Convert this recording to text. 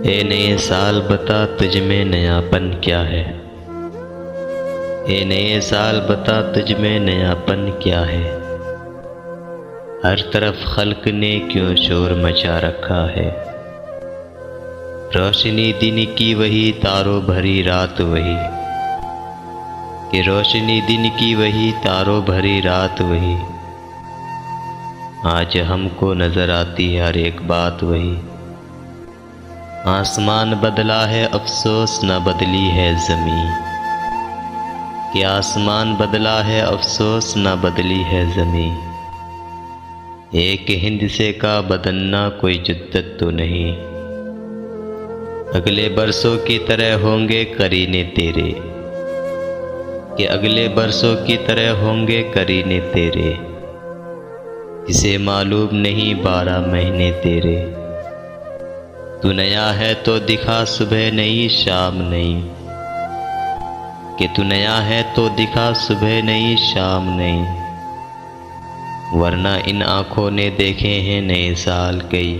ए नए साल बता तुझ में नयापन क्या है। ए नए साल बता तुझ में नयापन क्या है। हर तरफ खल्क ने क्यों शोर मचा रखा है। रोशनी दिन की वही, तारों भरी रात वही, कि रोशनी दिन की वही, तारों भरी रात वही। आज हमको नजर आती है हर एक बात वही। आसमान बदला है अफसोस न बदली है ज़मीं, कि आसमान बदला है अफसोस न बदली है ज़मीं। एक हिंद से का बदलना कोई जिद्दत तो नहीं, अगले बरसों की तरह होंगे करीने तेरे, कि अगले बरसों की तरह होंगे करीने तेरे। इसे मालूम नहीं 12 महीने तेरे। तू नया है तो दिखा सुबह नहीं शाम नहीं, कि तू नया है तो दिखा सुबह नहीं शाम नहीं। वरना इन आँखों ने देखे हैं नए साल कई,